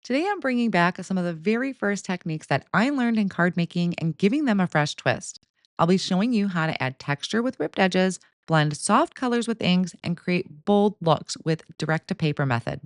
Today, I'm bringing back some of the very first techniques that I learned in card making and giving them a fresh twist. I'll be showing you how to add texture with ripped edges, blend soft colors with inks, and create bold looks with direct to paper method.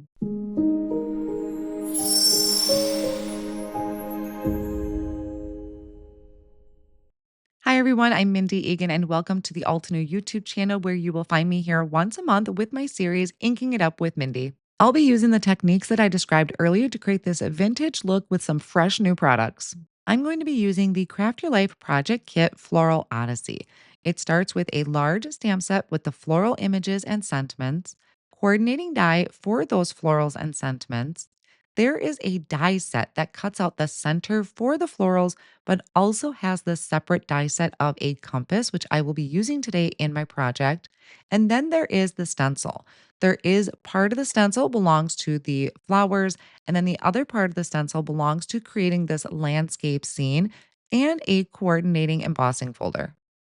Hi, everyone. I'm Mindy Egan, and welcome to the Altenew YouTube channel, where you will find me here once a month with my series, Inking It Up with Mindy. I'll be using the techniques that I described earlier to create this vintage look with some fresh new products. I'm going to be using the Craft Your Life Project Kit Floral Odyssey. It starts with a large stamp set with the floral images and sentiments, coordinating die for those florals and sentiments. There is a die set that cuts out the center for the florals, but also has this separate die set of a compass, which I will be using today in my project. And then there is the stencil. There is part of the stencil belongs to the flowers, and then the other part of the stencil belongs to creating this landscape scene and a coordinating embossing folder.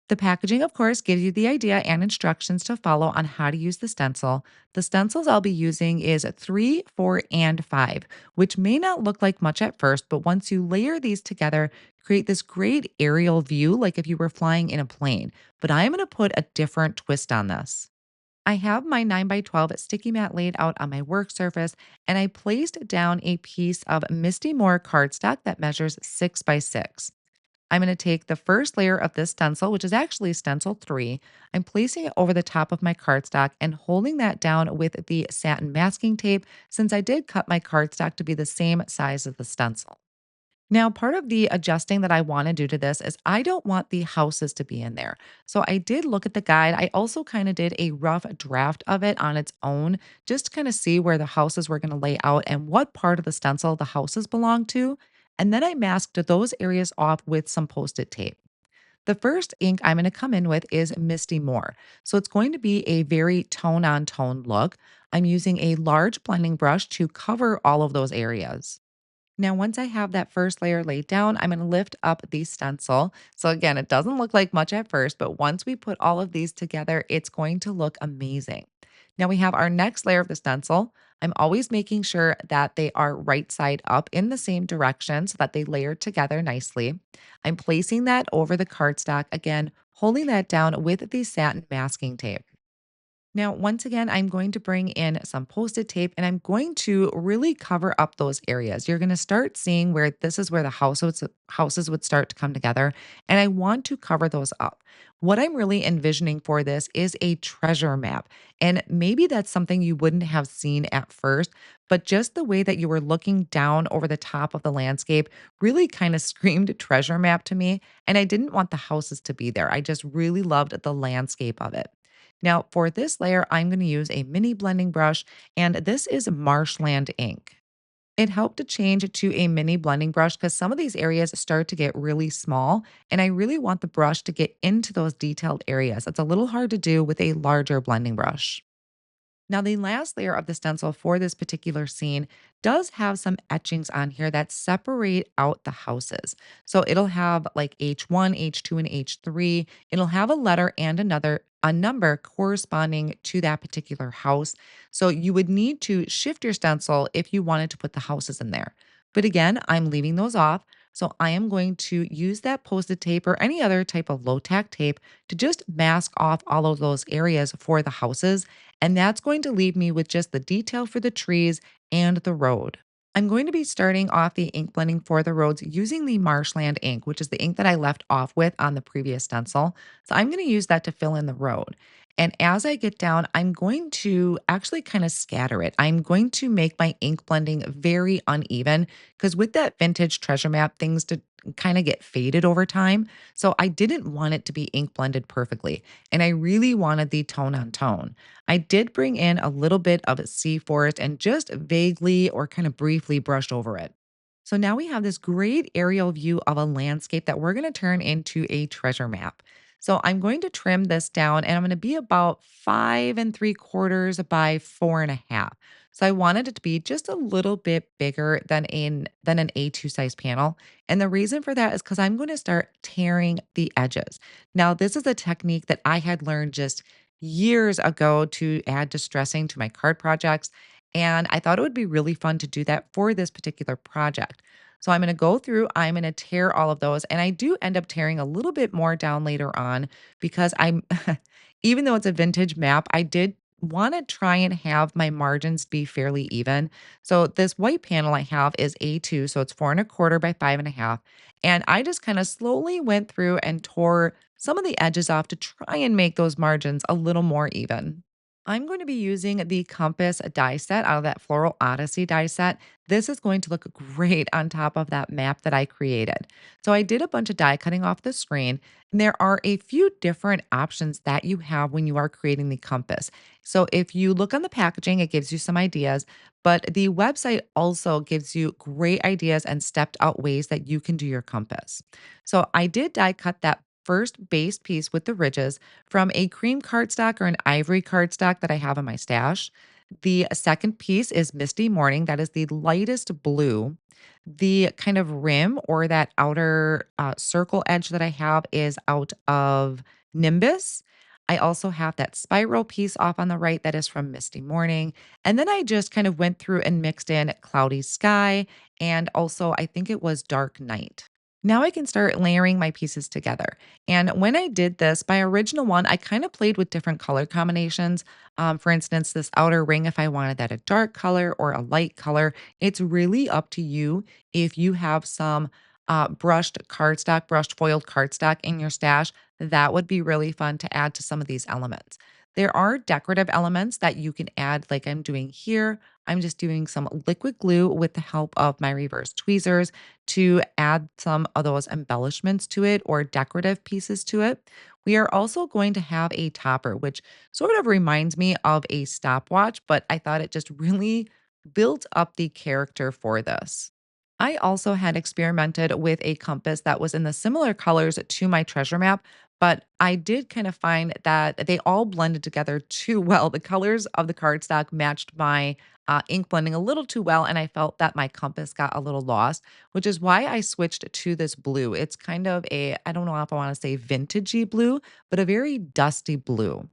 The packaging, of course, gives you the idea and instructions to follow on how to use the stencil. The stencils I'll be using is 3, 4, and 5, which may not look like much at first, but once you layer these together, create this great aerial view like if you were flying in a plane. But I'm going to put a different twist on this. I have my 9 by 12 sticky mat laid out on my work surface, and I placed down a piece of Misty Moore cardstock that measures 6 by 6. I'm going to take the first layer of this stencil, which is actually stencil 3. I'm placing it over the top of my cardstock and holding that down with the satin masking tape, since I did cut my cardstock to be the same size as the stencil. Now, part of the adjusting that I want to do to this is I don't want the houses to be in there. So I did look at the guide. I also kind of did a rough draft of it on its own, just to kind of see where the houses were going to lay out and what part of the stencil the houses belong to. And then I masked those areas off with some post-it tape. The first ink I'm going to come in with is Misty Moore. So it's going to be a very tone on tone look. I'm using a large blending brush to cover all of those areas. Now, once I have that first layer laid down, I'm going to lift up the stencil. So again, it doesn't look like much at first, but once we put all of these together, it's going to look amazing. Now we have our next layer of the stencil. I'm always making sure that they are right side up in the same direction so that they layer together nicely. I'm placing that over the cardstock again, holding that down with the satin masking tape. Now, once again, I'm going to bring in some post-it tape and I'm going to really cover up those areas. You're going to start seeing where this is where the houses would start to come together. And I want to cover those up. What I'm really envisioning for this is a treasure map. And maybe that's something you wouldn't have seen at first, but just the way that you were looking down over the top of the landscape really kind of screamed treasure map to me. And I didn't want the houses to be there. I just really loved the landscape of it. Now, for this layer, I'm going to use a mini blending brush, and this is Marshland ink. It helped to change it to a mini blending brush because some of these areas start to get really small, and I really want the brush to get into those detailed areas. It's a little hard to do with a larger blending brush. Now, the last layer of the stencil for this particular scene does have some etchings on here that separate out the houses. So it'll have like H1, H2, and H3. It'll have a letter and a number corresponding to that particular house. So you would need to shift your stencil if you wanted to put the houses in there. But again, I'm leaving those off. So I am going to use that post-it tape or any other type of low tack tape to just mask off all of those areas for the houses, and that's going to leave me with just the detail for the trees and the road. I'm going to be starting off the ink blending for the roads using the Marshland ink, which is the ink that I left off with on the previous stencil. So I'm going to use that to fill in the road. And as I get down, I'm going to actually kind of scatter it. I'm going to make my ink blending very uneven because with that vintage treasure map, things to kind of get faded over time. So I didn't want it to be ink blended perfectly. And I really wanted the tone on tone. I did bring in a little bit of sea forest and just vaguely or kind of briefly brushed over it. So now we have this great aerial view of a landscape that we're going to turn into a treasure map. So I'm going to trim this down and I'm going to be about 5 3/4 by 4.5. So I wanted it to be just a little bit bigger than an A2 size panel. And the reason for that is because I'm going to start tearing the edges. Now, this is a technique that I had learned just years ago to add distressing to my card projects. And I thought it would be really fun to do that for this particular project. So I'm going to go through, I'm going to tear all of those. And I do end up tearing a little bit more down later on because I'm, even though it's a vintage map, I did want to try and have my margins be fairly even. So this white panel I have is A2, so it's 4 1/4 by 5 1/2. And I just kind of slowly went through and tore some of the edges off to try and make those margins a little more even. I'm going to be using the Compass die set out of that Floral Odyssey die set. This is going to look great on top of that map that I created. So I did a bunch of die cutting off the screen, and there are a few different options that you have when you are creating the compass. So if you look on the packaging, it gives you some ideas, but the website also gives you great ideas and stepped out ways that you can do your compass. So I did die cut that first base piece with the ridges from a cream cardstock or an ivory cardstock that I have in my stash. The second piece is Misty Morning. That is the lightest blue. The kind of rim or that outer circle edge that I have is out of Nimbus. I also have that spiral piece off on the right that is from Misty Morning. And then I just kind of went through and mixed in Cloudy Sky and also I think it was Dark Night. Now I can start layering my pieces together. And when I did this, my original one, I kind of played with different color combinations. For instance, this outer ring, if I wanted that a dark color or a light color, it's really up to you. If you have some brushed cardstock, brushed foiled cardstock in your stash, that would be really fun to add to some of these elements. There are decorative elements that you can add, like I'm doing here. I'm just doing some liquid glue with the help of my reverse tweezers to add some of those embellishments to it or decorative pieces to it. We are also going to have a topper, which sort of reminds me of a stopwatch, but I thought it just really built up the character for this. I also had experimented with a compass that was in the similar colors to my treasure map, but I did kind of find that they all blended together too well. The colors of the cardstock matched my ink blending a little too well, and I felt that my compass got a little lost, which is why I switched to this blue. It's kind of a, I don't know if I want to say vintagey blue, but a very dusty blue.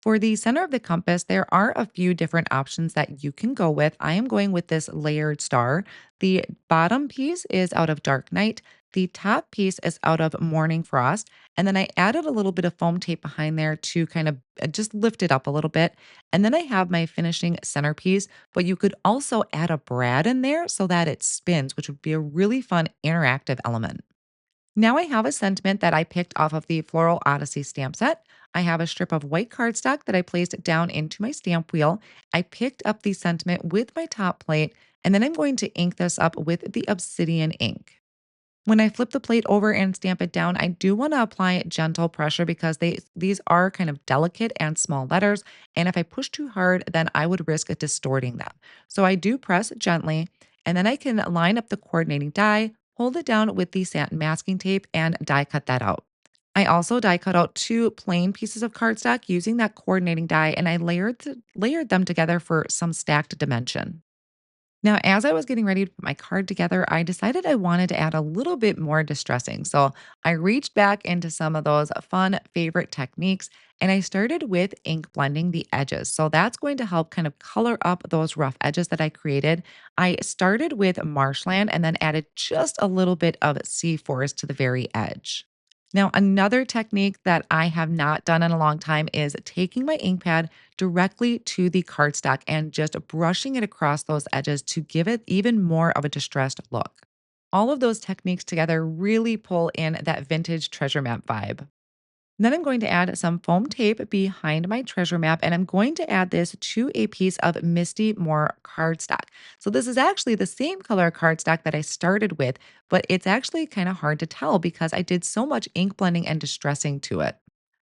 For the center of the compass, there are a few different options that you can go with. I am going with this layered star. The bottom piece is out of Dark Night. The top piece is out of Morning Frost. And then I added a little bit of foam tape behind there to kind of just lift it up a little bit. And then I have my finishing centerpiece, but you could also add a brad in there so that it spins, which would be a really fun interactive element. Now I have a sentiment that I picked off of the Floral Odyssey stamp set. I have a strip of white cardstock that I placed down into my stamp wheel. I picked up the sentiment with my top plate, and then I'm going to ink this up with the obsidian ink. When I flip the plate over and stamp it down, I do want to apply gentle pressure because these are kind of delicate and small letters. And if I push too hard, then I would risk distorting them. So I do press gently, and then I can line up the coordinating die, hold it down with the satin masking tape, and die cut that out. I also die cut out two plain pieces of cardstock using that coordinating die, and I layered them together for some stacked dimension. Now, as I was getting ready to put my card together, I decided I wanted to add a little bit more distressing. So I reached back into some of those fun favorite techniques and I started with ink blending the edges. So that's going to help kind of color up those rough edges that I created. I started with marshland and then added just a little bit of sea forest to the very edge. Now, another technique that I have not done in a long time is taking my ink pad directly to the cardstock and just brushing it across those edges to give it even more of a distressed look. All of those techniques together really pull in that vintage treasure map vibe. Then I'm going to add some foam tape behind my treasure map, and I'm going to add this to a piece of Misty More cardstock. So this is actually the same color cardstock that I started with, but it's actually kind of hard to tell because I did so much ink blending and distressing to it.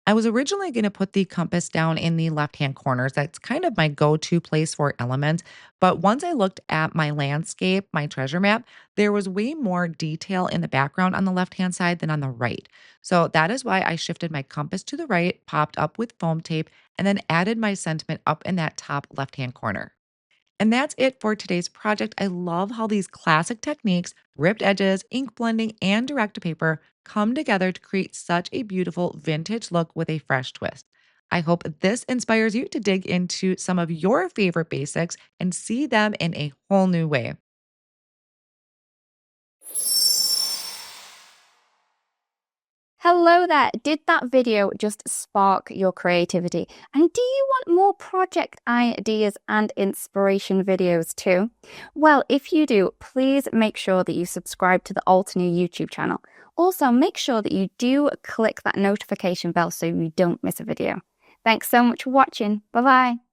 I was originally going to put the compass down in the left hand corners. That's kind of my go to place for elements. But once I looked at my landscape, my treasure map, there was way more detail in the background on the left hand side than on the right. So that is why I shifted my compass to the right, popped up with foam tape, and then added my sentiment up in that top left hand corner. And that's it for today's project. I love how these classic techniques, ripped edges, ink blending, and direct to paper come together to create such a beautiful vintage look with a fresh twist. I hope this inspires you to dig into some of your favorite basics and see them in a whole new way. Hello there. Did that video just spark your creativity? And do you want more project ideas and inspiration videos too? Well, if you do, please make sure that you subscribe to the Altenew YouTube channel. Also, make sure that you do click that notification bell so you don't miss a video. Thanks so much for watching. Bye bye.